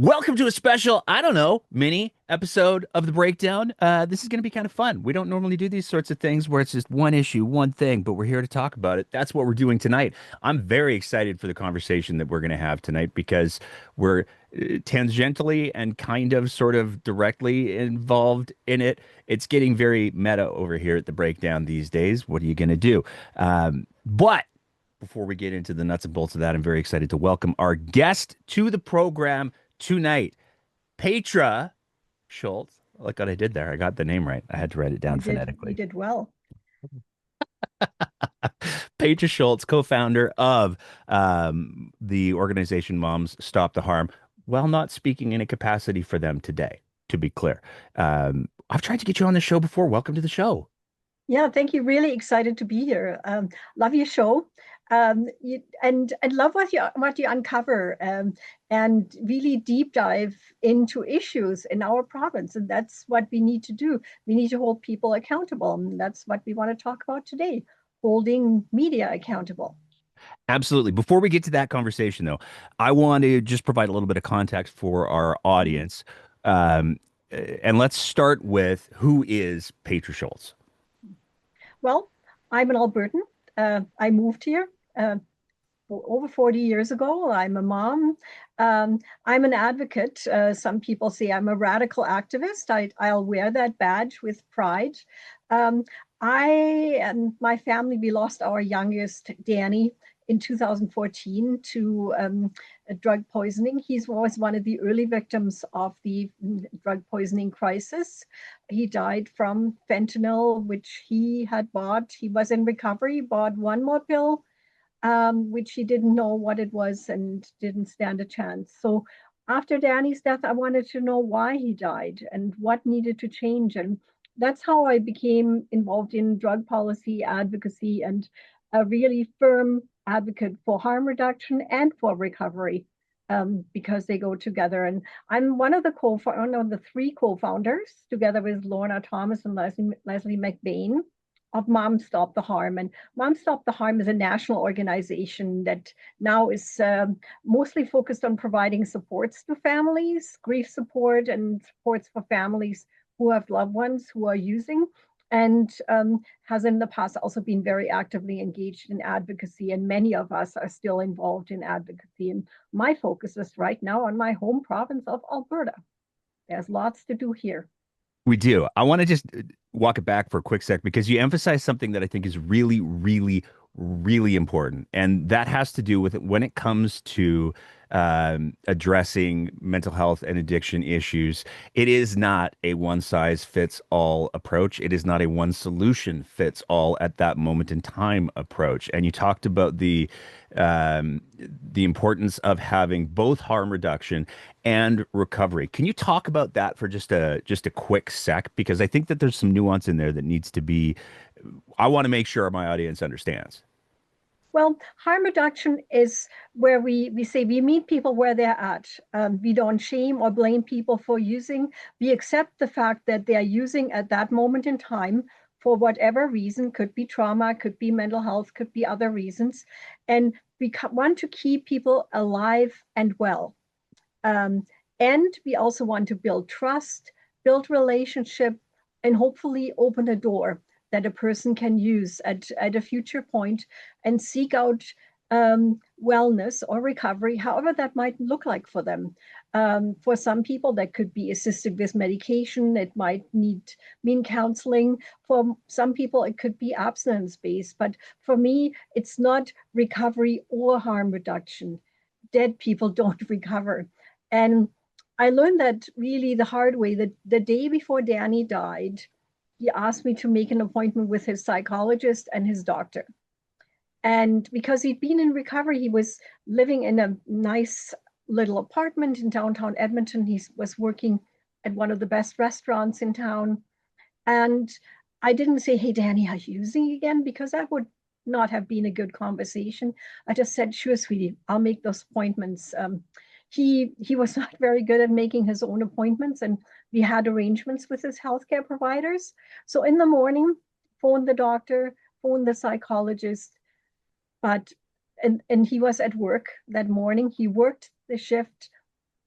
Welcome to a special, I don't know, mini episode of The Breakdown. This is going to be kind of fun. We don't normally do these sorts of things where it's just one issue, one thing, but we're here to talk about it. That's what we're doing tonight. I'm very excited for the conversation that we're going to have tonight because we're tangentially and kind of sort of directly involved in it. It's getting very meta over here at The Breakdown these days. What are you going to do? But before we get into the nuts and bolts of that, I'm very excited to welcome our guest to the program tonight, Petra Schulz. Look what I did there. I got the name right. I had to write it down You phonetically. did well. Petra Schulz, co-founder of the organization Moms Stop the Harm, while not speaking in a capacity for them today, to be clear. I've tried to get you on the show before. Welcome to the show. Yeah, thank you. Really excited to be here. Love your show, and love what you uncover, and really deep dive into issues in our province. And that's what we need to do. We need to hold people accountable, and that's what we want to talk about today: holding media accountable. Absolutely. Before we get to that conversation, though, I want to just provide a little bit of context for our Mhm. audience. Um, and let's start with who is Petra Schulz? Well, I'm an Albertan. I moved here. Over 40 years ago. I'm a mom. I'm an advocate. Some people say I'm a radical activist. I'll wear that badge with pride. Um, I and my family, we lost our youngest, Danny, in 2014 to drug poisoning. He was one of the early victims of the drug poisoning crisis. He died from fentanyl, which he had bought. He was in recovery, bought one more pill, which he didn't know what it was and didn't stand a chance. So after Danny's death, I wanted to know why he died and what needed to change. And that's how I became involved in drug policy advocacy and a really firm advocate for harm reduction and for recovery. Because they go together, and I'm one of the three co-founders, together with Lorna Thomas and Leslie McBain, of Mom Stop the Harm. And Mom Stop the Harm is a national organization that now is mostly focused on providing supports to families, grief support, and supports for families who have loved ones who are using, and has in the past also been very actively engaged in advocacy. And many of us are still involved in advocacy. And my focus is right now on my home province of Alberta. There's lots to do here. We do. I want to just walk it back for a quick sec because you emphasize something that I think is really, really, really important. And that has to do with when it comes to addressing mental health and addiction issues. It is not a one size fits all approach. It is not a one solution fits all at that moment in time approach. And you talked about the importance of having both harm reduction and recovery. Can you talk about that for just a quick sec? Because I think that there's some nuance in there that needs to be, I want to make sure my audience understands. Well, harm reduction is where we say we meet people where they're at. We don't shame or blame people for using. We accept the fact that they are using at that moment in time for whatever reason, could be trauma, could be mental health, could be other reasons. And we want to keep people alive and well. Um, and we also want to build trust, build relationship, and hopefully open a door that a person can use at a future point and seek out wellness or recovery, however that might look like for them. For some people, that could be assisted with medication. It might mean counseling. For some people, it could be abstinence based. But for me, it's not recovery or harm reduction. Dead people don't recover. And I learned that really the hard way. That the day before Danny died, he asked me to make an appointment with his psychologist and his doctor. And because he'd been in recovery, he was living in a nice little apartment in downtown Edmonton. He was working at one of the best restaurants in town. And I didn't say, "Hey, Danny, are you using again?" Because that would not have been a good conversation. I just said, "Sure, sweetie, I'll make those appointments." He was not very good at making his own appointments, and we had arrangements with his healthcare providers. So in the morning, phone the doctor, phone the psychologist, but and he was at work that morning. He worked the shift,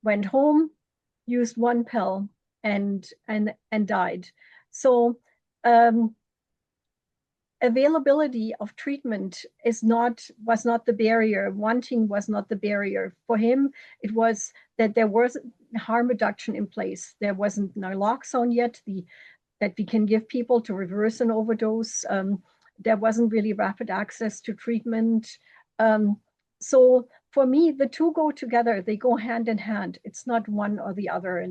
went home, used one pill, and died. So um, availability of treatment is not was not the barrier. Wanting was not the barrier for him. It was that there was harm reduction in place. There wasn't naloxone yet, that we can give people to reverse an overdose. There wasn't really rapid access to treatment. Um, so for me, the two go together. They go hand in hand. It's not one or the other.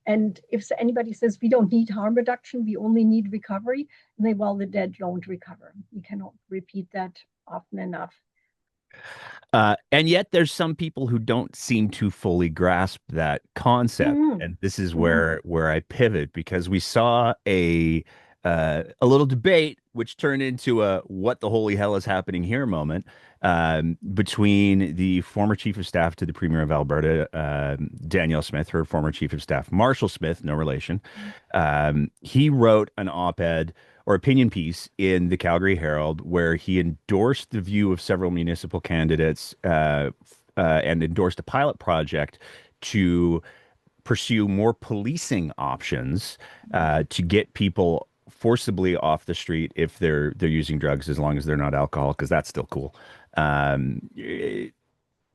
And if anybody says we don't need harm reduction, we only need recovery, and they, well, the dead don't recover. You cannot repeat that often enough. And yet there's some people who don't seem to fully grasp that concept. Mm-hmm. And this is Mm-hmm. where I pivot because we saw a little debate which turned into a what the holy hell is happening here moment between the former chief of staff to the premier of Alberta, Danielle Smith, her former chief of staff, Marshall Smith, no relation. He wrote an op-ed or opinion piece in the Calgary Herald where he endorsed the view of several municipal candidates and endorsed a pilot project to pursue more policing options to get people forcibly off the street if they're using drugs as long as they're not alcohol because that's still cool.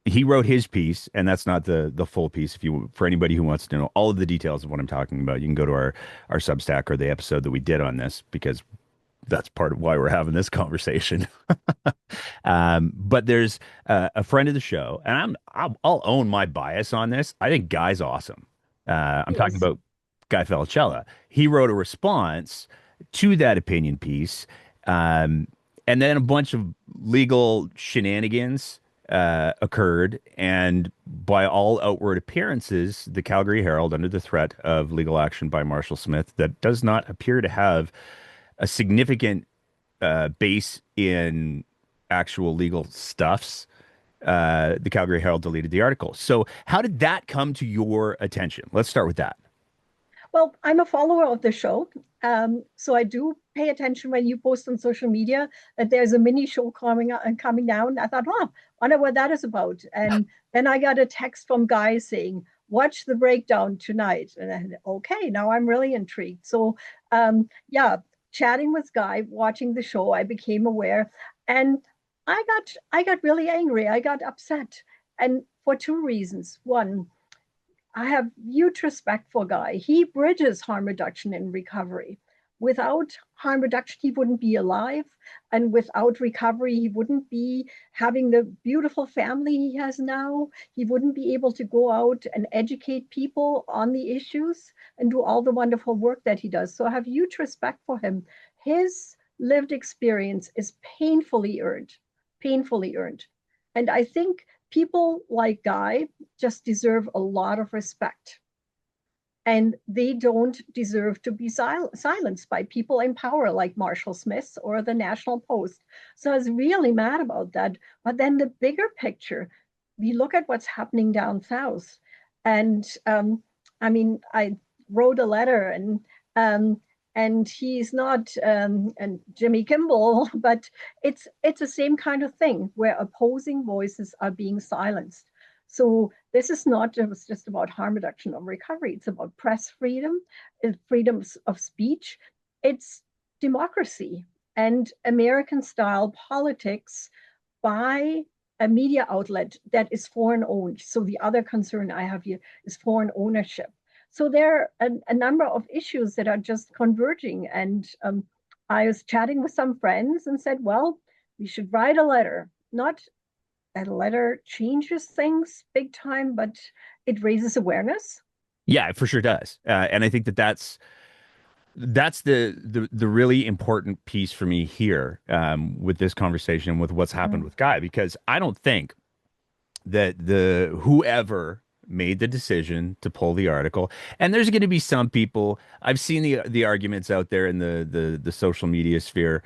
He wrote his piece, and that's not the full piece. If you for anybody who wants to know all of the details of what I'm talking about, you can go to our Substack or the episode that we did on this because that's part of why we're having this conversation. But there's a friend of the show, and I'll own my bias on this. I think Guy's awesome. I'm talking Yes. about Guy Fellicella. He wrote a response to that opinion piece, um, and then a bunch of legal shenanigans occurred, and by all outward appearances, the Calgary Herald, under the threat of legal action by Marshall Smith, that does not appear to have a significant base in actual legal stuffs. The Calgary Herald deleted the article. So, how did that come to your attention? Let's start with that. Well, I'm a follower of the show. So I do pay attention when you post on social media that there's a mini show coming up and coming down. I thought, oh, wonder what that is about. And then I got a text from Guy saying, watch the breakdown tonight. And I said, okay, now I'm really intrigued. So yeah, chatting with Guy, watching the show, I became aware. And I got really angry. I got upset. And for two reasons. One, I have huge respect for Guy. He bridges harm reduction and recovery. Without harm reduction, he wouldn't be alive. And without recovery, he wouldn't be having the beautiful family he has now. He wouldn't be able to go out and educate people on the issues and do all the wonderful work that he does. So I have huge respect for him. His lived experience is painfully earned, painfully earned. And I think people like Guy just deserve a lot of respect. And they don't deserve to be silenced by people in power like Marshall Smith or the National Post. So I was really mad about that. But then the bigger picture, we look at what's happening down south. And I mean, I wrote a letter and he's not and Jimmy Kimball, but it's the same kind of thing where opposing voices are being silenced. So this is not just about harm reduction or recovery. It's about press freedom, freedom of speech. It's democracy and American style politics by a media outlet that is foreign owned. So the other concern I have here is foreign ownership. So there are a number of issues that are just converging. And I was chatting with some friends and said, well, we should write a letter, not that letter changes things big time, but it raises awareness. Yeah, it for sure does. And I think that's the really important piece for me here with this conversation with what's happened Mm. with Guy, because I don't think that the whoever made the decision to pull the article, and there's going to be some people. I've seen the arguments out there in the social media sphere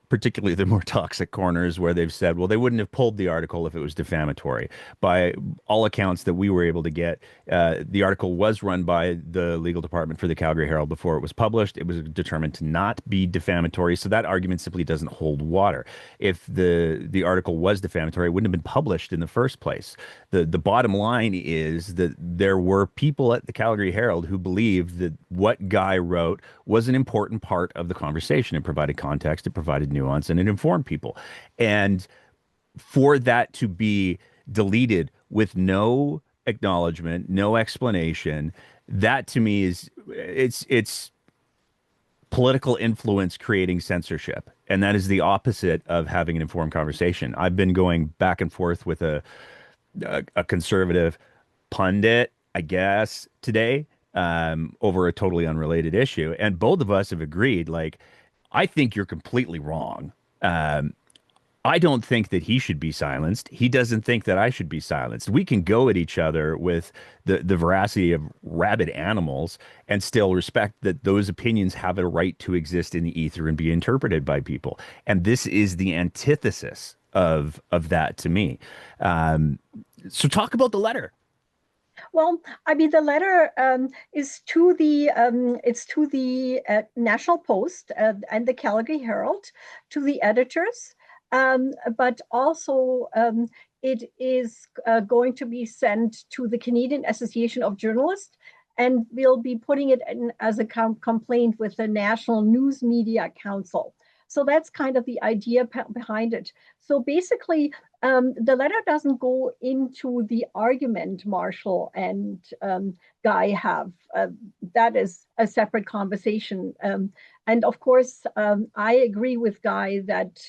particularly the more toxic corners where they've said, well, they wouldn't have pulled the article if it was defamatory. By all accounts that we were able to get, the article was run by the legal department for the Calgary Herald before it was published. It was determined to not be defamatory, so that argument simply doesn't hold water. If the article was defamatory, it wouldn't have been published in the first place. The bottom line is that there were people at the Calgary Herald who believed that what Guy wrote was an important part of the conversation. It provided context, it provided nuance, and it informed people. And for that to be deleted with no acknowledgement, no explanation, that to me is it's political influence creating censorship. And that is the opposite of having an informed conversation. I've been going back and forth with a conservative pundit, I guess, today, over a totally unrelated issue. And both of us have agreed, like, I think you're completely wrong. Um, I don't think that he should be silenced. He doesn't think that I should be silenced. We can go at each other with the veracity of rabid animals and still respect that those opinions have a right to exist in the ether and be interpreted by people. And this is the antithesis of that to me. Um, so talk about the letter. Well, I mean, the letter is to the it's to the National Post and the Calgary Herald, to the editors, but also it is going to be sent to the Canadian Association of Journalists, and we'll be putting it in as a complaint with the National News Media Council. So that's kind of the idea behind it. So basically, the letter doesn't go into the argument Marshall and Guy have. That is a separate conversation. And of course, I agree with Guy that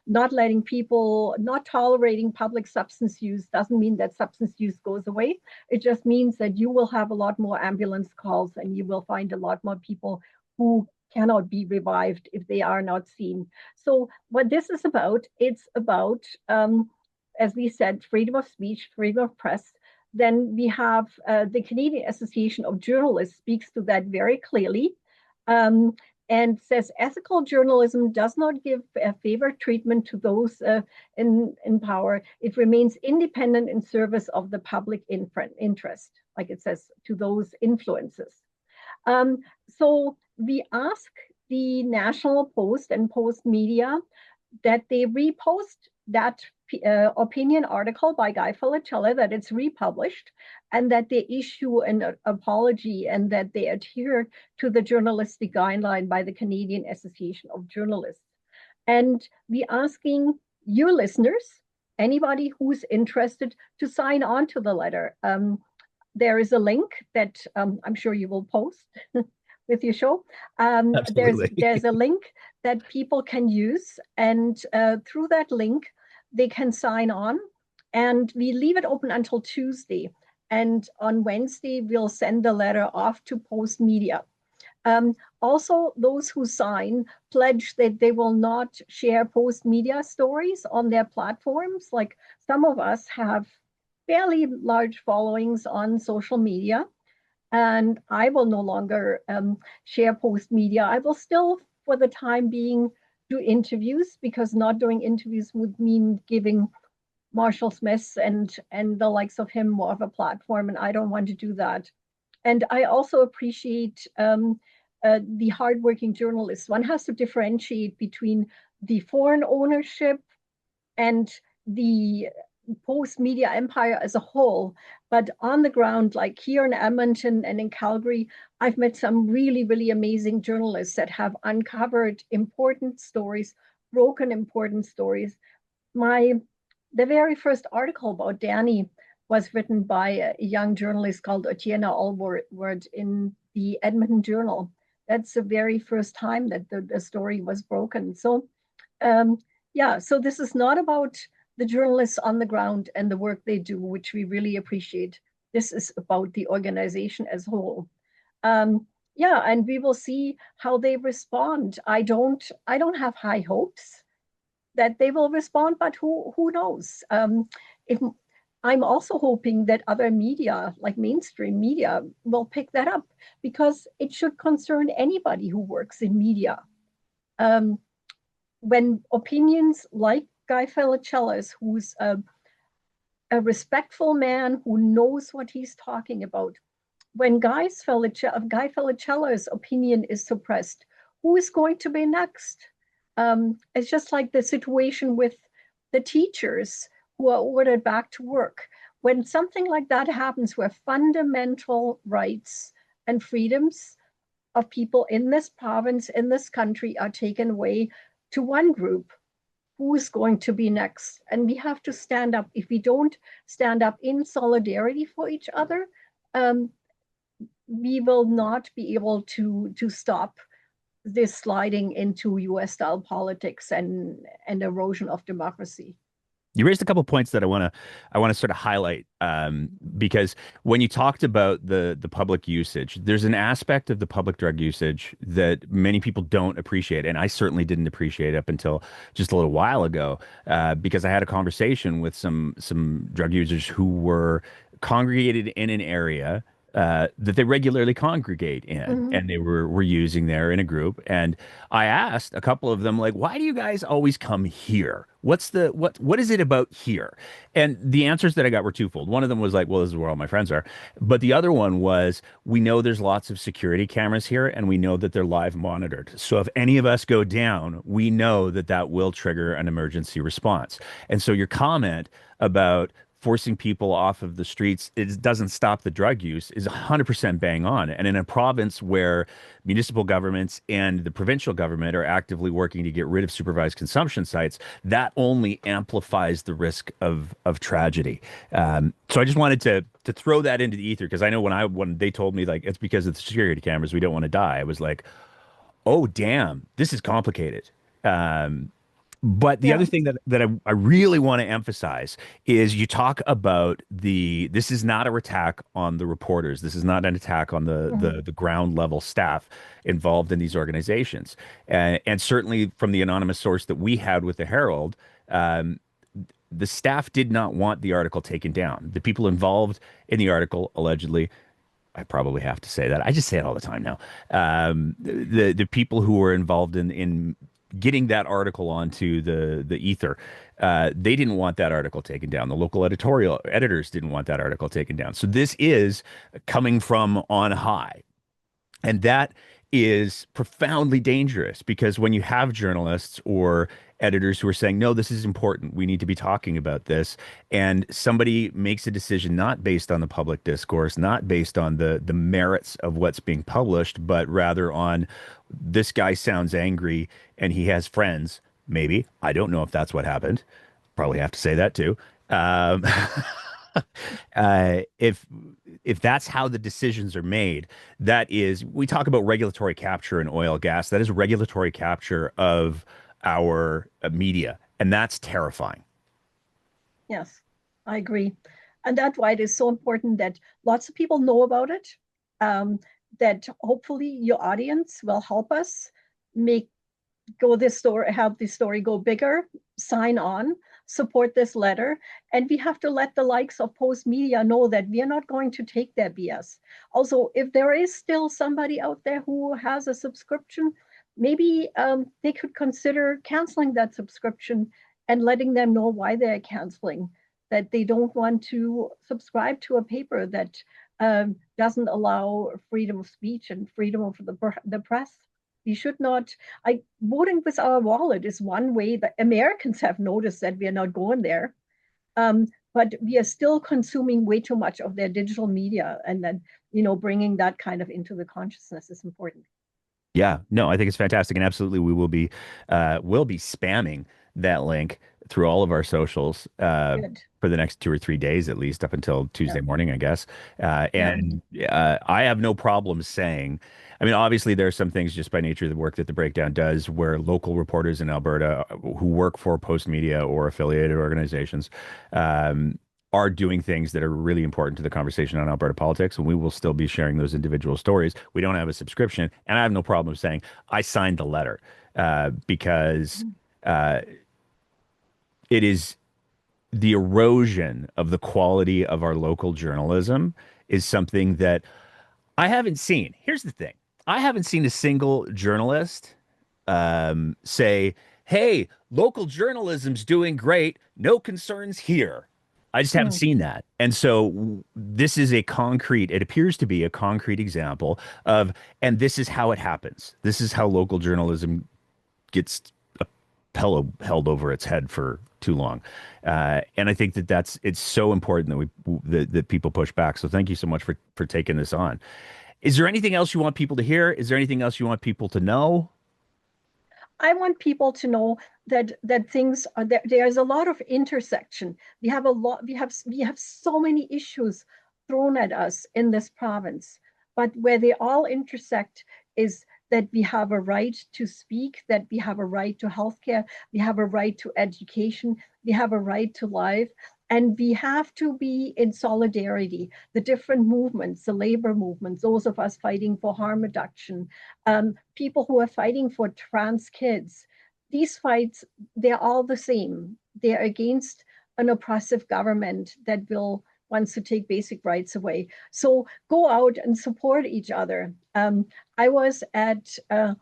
not letting people, not tolerating public substance use doesn't mean that substance use goes away. It just means that you will have a lot more ambulance calls and you will find a lot more people who cannot be revived if they are not seen. So what this is about, it's about, as we said, freedom of speech, freedom of press. Then we have the Canadian Association of Journalists speaks to that very clearly, and says ethical journalism does not give a favored treatment to those in power. It remains independent in service of the public interest, like it says, to those influences. So we ask the National Post and Post Media that they repost that opinion article by Guy Fellicella, that it's republished, and that they issue an apology and that they adhere to the journalistic guideline by the Canadian Association of Journalists. And we asking you listeners, anybody who's interested, to sign on to the letter. There is a link that I'm sure you will post with your show. Absolutely. There's a link that people can use, and through that link, they can sign on. And we leave it open until Tuesday. And on Wednesday, we'll send the letter off to Post Media. Also, those who sign pledge that they will not share Post Media stories on their platforms. Like some of us have fairly large followings on social media, and I will no longer share Post Media. I will still, for the time being, do interviews, because not doing interviews would mean giving Marshall Smith and the likes of him more of a platform, and I don't want to do that. And I also appreciate the hardworking journalists. One has to differentiate between the foreign ownership and the Post Media empire as a whole. But on the ground, like here in Edmonton and in Calgary, I've met some really, really amazing journalists that have uncovered important stories, broken important stories. The very first article about Danny was written by a young journalist called Otiena Allward in the Edmonton Journal. That's the very first time that the story was broken. So yeah, so this is not about the journalists on the ground and the work they do, which we really appreciate. This is about the organization as a whole. Yeah, and we will see how they respond. I don't have high hopes that they will respond, but who knows? If I'm also hoping that other media, like mainstream media, will pick that up, because it should concern anybody who works in media. Um, when opinions like Guy Felicella's, who's a respectful man who knows what he's talking about, when Guy Felicella's opinion is suppressed, who is going to be next? It's just like the situation with the teachers who are ordered back to work. When something like that happens, where fundamental rights and freedoms of people in this province, in this country, are taken away to one group, who is going to be next? And we have to stand up. If we don't stand up in solidarity for each other, um, we will not be able to stop this sliding into US style politics and erosion of democracy. You raised a couple points that I want to sort of highlight because when you talked about the public usage, there's an aspect of the public drug usage that many people don't appreciate, and I certainly didn't appreciate up until just a little while ago because I had a conversation with some drug users who were congregated in an area that they regularly congregate in, Mm-hmm. and they were using there in a group. And I asked a couple of them, like, why do you guys always come here? What is it about here? And the answers that I got were twofold. One of them was like, well, this is where all my friends are. But the other one was, we know there's lots of security cameras here, and we know that they're live monitored. So if any of us go down, we know that that will trigger an emergency response. And so your comment about forcing people off of the streets, it doesn't stop the drug use, is 100% bang on. And in a province where municipal governments and the provincial government are actively working to get rid of supervised consumption sites, that only amplifies the risk of tragedy. So I just wanted to throw that into the ether because I know when they told me like it's because of the security cameras we don't want to die, I was like, oh damn, this is complicated. But the Yeah. other thing that I really want to emphasize is you talk about this is not a attack on the reporters. This is not an attack on Mm-hmm. the ground level staff involved in these organizations. And certainly from the anonymous source that we had with the Herald, um, the staff did not want the article taken down. The people involved in the article allegedly, I probably have to say that. I just say it all the time now. The people who were involved in getting that article onto the ether, they didn't want that article taken down. The local editorial editors didn't want that article taken down. So this is coming from on high. And that is profoundly dangerous because when you have journalists or editors who are saying, no, this is important, we need to be talking about this, and somebody makes a decision not based on the public discourse, not based on the merits of what's being published, but rather on this guy sounds angry and he has friends, maybe. I don't know if that's what happened. Probably have to say that too. Um, if that's how the decisions are made, that is, we talk about regulatory capture in oil and gas. That is regulatory capture of our media, and that's terrifying. Yes, I agree. And that's why it is so important that lots of people know about it, um, that hopefully your audience will help us make go this story, have this story go bigger, sign on, support this letter. And we have to let the likes of Post Media know that we are not going to take their BS. Also, if there is still somebody out there who has a subscription, maybe they could consider canceling that subscription and letting them know why they're canceling, that they don't want to subscribe to a paper that doesn't allow freedom of speech and freedom of the press. We should not. Voting with our wallet is one way that Americans have noticed that we are not going there. But we are still consuming way too much of their digital media, and then bringing that kind of into the consciousness is important. Yeah, no, I think it's fantastic, and absolutely, we'll be spamming that link through all of our socials Good. for the next 2 or 3 days at least, up until Yeah. Tuesday morning, I guess. Yeah. And I have no problem saying, I mean, obviously, there are some things just by nature of the work that the breakdown does, where local reporters in Alberta who work for Post Media or affiliated organizations. Are doing things that are really important to the conversation on Alberta politics, and we will still be sharing those individual stories. We don't have a subscription, and I have no problem saying I signed the letter because uh, it is the erosion of the quality of our local journalism is something that I haven't seen. Here's the thing: I haven't seen a single journalist say, hey, local journalism's doing great, no concerns here. I just haven't Hmm. seen that. And so this is a concrete, it appears to be a concrete example of, and this is how it happens. This is how local journalism gets a pillow held over its head for too long. And I think that it's so important that that people push back. So thank you so much for taking this on. Is there anything else you want people to hear? Is there anything else you want people to know? I want people to know that things are there. There's a lot of intersection. We have a lot. We have so many issues thrown at us in this province, but where they all intersect is that we have a right to speak, that we have a right to healthcare, we have a right to education, we have a right to life, and we have to be in solidarity. The different movements, the labor movements, those of us fighting for harm reduction, people who are fighting for trans kids. These fights, they're all the same. They're against an oppressive government that will wants to take basic rights away. So go out and support each other. I was at a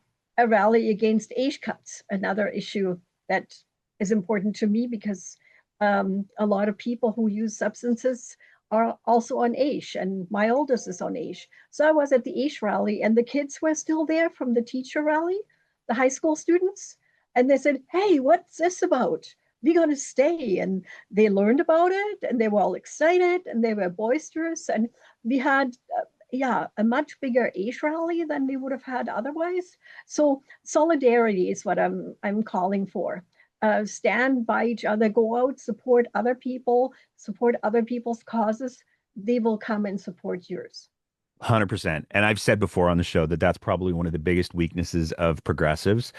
rally against age cuts, another issue that is important to me because a lot of people who use substances are also on age, and my oldest is on age. So I was at the age rally, and the kids were still there from the teacher rally, the high school students, and they said, "Hey, what's this about? We're going to stay." And they learned about it, and they were all excited, and they were boisterous, and we had. Yeah, a much bigger age rally than we would have had otherwise. So solidarity is what I'm calling for. Stand by each other, go out, support other people's causes. They will come and support yours. 100%. And I've said before on the show that that's probably one of the biggest weaknesses of progressives,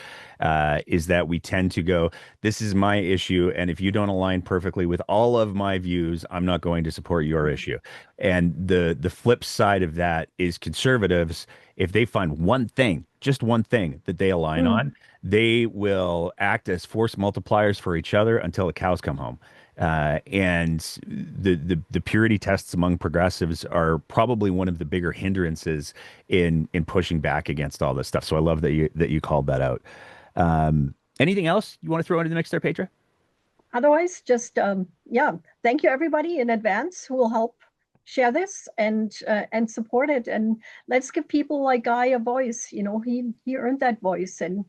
is that we tend to go, this is my issue. And if you don't align perfectly with all of my views, I'm not going to support your issue. And the flip side of that is conservatives, if they find one thing, just one thing that they align Mm. on, they will act as force multipliers for each other until the cows come home. And the purity tests among progressives are probably one of the bigger hindrances in pushing back against all this stuff. So I love that you called that out. Anything else you want to throw into the mix there, Petra? Otherwise, just yeah, thank you everybody in advance who will help share this and support it. And let's give people like Guy a voice. You know, he earned that voice. And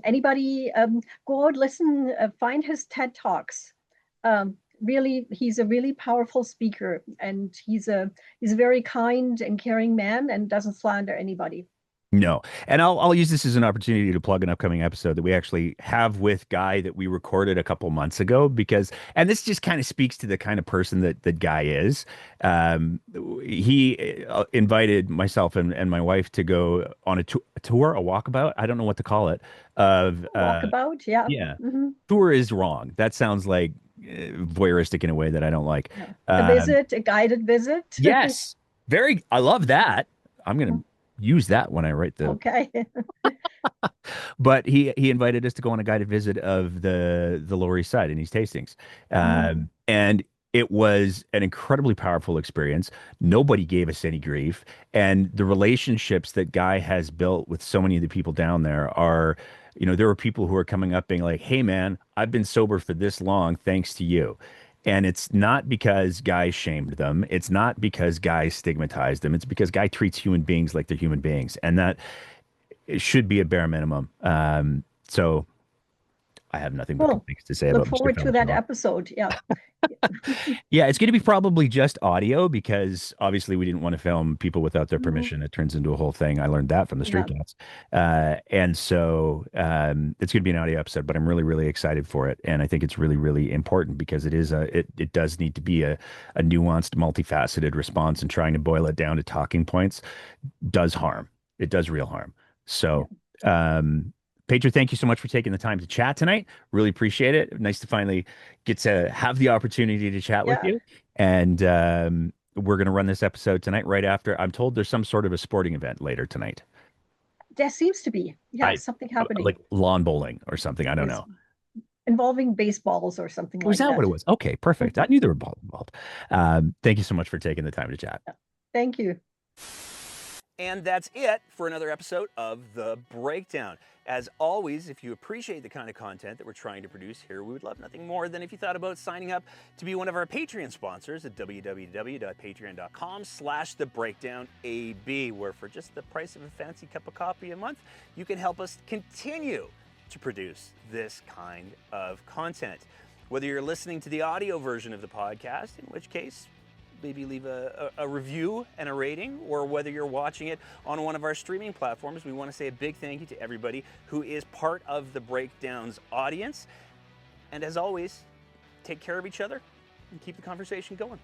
anybody go out, listen, find his TED Talks. Really, he's a really powerful speaker, and he's a very kind and caring man, and doesn't slander anybody. No. And I'll use this as an opportunity to plug an upcoming episode that we actually have with Guy that we recorded a couple months ago because and this just kind of speaks to the kind of person that Guy is. Um, he invited myself and my wife to go on a tour, a walkabout, I don't know what to call it, of Walkabout, yeah. yeah. Hmm. Tour is wrong. That sounds like voyeuristic in a way that I don't like. Yeah. A Um, visit, a guided visit. yes. Very I love that. I'm gonna use that when I write the Okay. but he invited us to go on a guided visit of the Lower East Side in East Hastings, Mm. and it was an incredibly powerful experience. Nobody gave us any grief, and the relationships that Guy has built with so many of the people down there are, there were people who are coming up being like, "Hey, man, I've been sober for this long thanks to you." And it's not because Guy shamed them. It's not because Guy stigmatized them. It's because Guy treats human beings like they're human beings. And that it should be a bare minimum. So I have nothing but good Cool. things to say Look about Mr. forward to that Fellicella. episode. Yeah. Yeah, it's going to be probably just audio because obviously we didn't want to film people without their Mhm. permission. It turns into a whole thing. I learned that from the Street Yeah. Cats. And so it's going to be an audio episode, but I'm really, really excited for it. And I think it's really, really important because it does need to be a nuanced, multifaceted response, and trying to boil it down to talking points does harm. It does real harm. Yeah. So, Petra, thank you so much for taking the time to chat tonight. Really appreciate it. Nice to finally get to have the opportunity to chat with Yeah. you. And we're going to run this episode tonight right after. I'm told there's some sort of a sporting event later tonight. There seems to be. Yeah, I something happening. like lawn bowling or something. I don't Yes. know. Involving baseballs or something Was like that what that. it was? Okay, perfect. I knew there were balls involved. Thank you so much for taking the time to chat. Thank you. And that's it for another episode of The Breakdown. As always, if you appreciate the kind of content that we're trying to produce here, we would love nothing more than if you thought about signing up to be one of our Patreon sponsors at www.patreon.com/thebreakdownab, where for just the price of a fancy cup of coffee a month, you can help us continue to produce this kind of content. Whether you're listening to the audio version of the podcast, in which case, maybe leave a review and a rating, or whether you're watching it on one of our streaming platforms, we want to say a big thank you to everybody who is part of the Breakdown's audience. And as always, take care of each other and keep the conversation going.